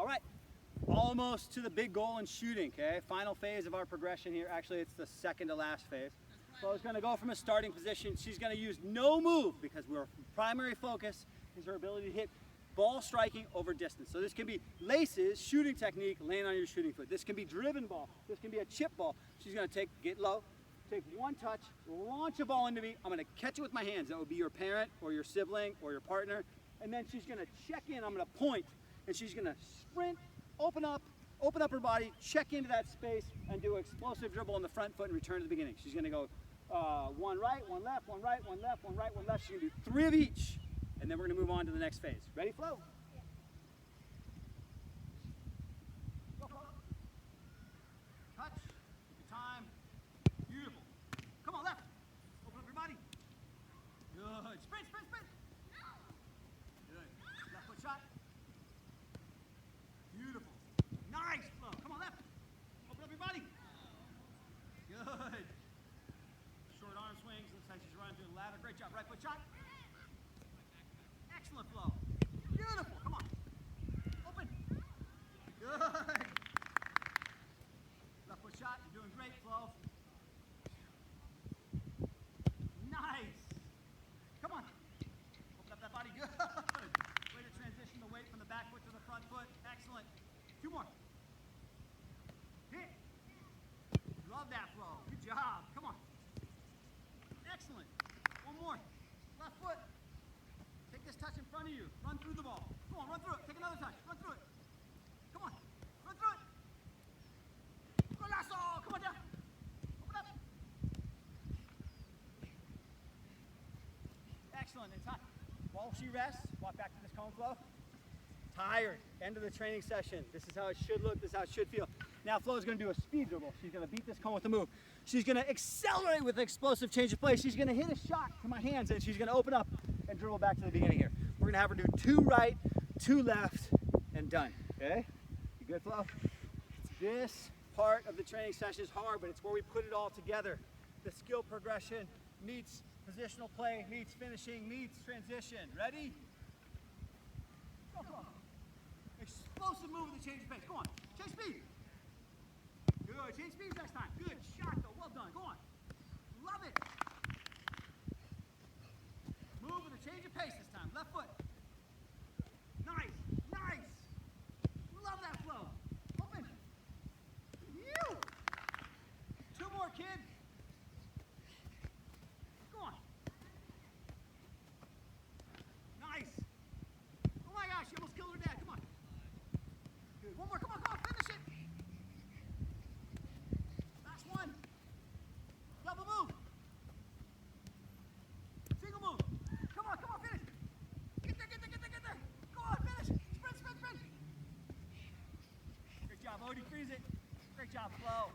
All right, almost to the big goal in shooting, okay? Final phase of our progression here. Actually, it's the second to last phase. Flo's gonna go from a starting position. She's gonna use no move because our primary focus is her ability to hit ball striking over distance. So this can be laces, shooting technique, laying on your shooting foot. This can be driven ball. This can be a chip ball. She's gonna get low, take one touch, launch a ball into me. I'm gonna catch it with my hands. That would be your parent or your sibling or your partner. And then she's gonna check in. I'm gonna point, and she's gonna sprint, open up her body, check into that space, and do an explosive dribble on the front foot and return to the beginning. She's gonna go one right, one left, one right, one left, one right, one left. She's gonna do 3 of each, and then we're gonna move on to the next phase. Ready, Flo? Yeah. Go, Flo. Touch, take your time. Beautiful. Come on, left. Open up your body. Good. Sprint, sprint, sprint. Good. Left foot shot. Beautiful. Nice, Flo. Come on, left. Open up your body. Good. Short arm swings. Looks like she's running through the ladder. Great job. Right foot shot. Excellent, Flo. Beautiful. Come on. Open. Good. Left foot shot. You're doing great, Flo. Nice. Come on. Open up that body. Good. Way to transition the weight from the back foot to the front foot. Excellent. 2 more. Hit. Love that, Flo. Good job. Come on. Excellent. 1 more. Left foot. Take this touch in front of you. Run through the ball. Come on, run through it. Take another touch. Run through it. Come on. Run through it. Golazo. Come on down. Open up. Excellent. And time. While she rests, walk back to this cone, Flo. Tired. End of the training session. This is how it should look. This is how it should feel. Now Flo's going to do a speed dribble. She's going to beat this cone with a move. She's going to accelerate with an explosive change of play. She's going to hit a shot to my hands, and she's going to open up and dribble back to the beginning here. We're going to have her do 2 right, 2 left, and done. Okay? You good, Flo? This part of the training session is hard, but it's where we put it all together. The skill progression meets positional play, meets finishing, meets transition. Ready? Go, Flo. Explosive move with a change of pace. Go on. Change speed. Good. Change speeds next time. Good shot, though. Well done. Go on. Love it. Move with a change of pace this time. Left foot. Nice. Nice. Love that, Flo. Open. You. 2 more, kid. Go on. Nice. Oh my gosh, you almost killed her dad. Come on. Good. 1 more. Come on, come on. Finish it. Last one. Double move. Single move. Come on, finish. Get there, get there, get there, get there. Go on, finish. Sprint, sprint, sprint. Great job, Odie. Freeze it. Great job, Flo.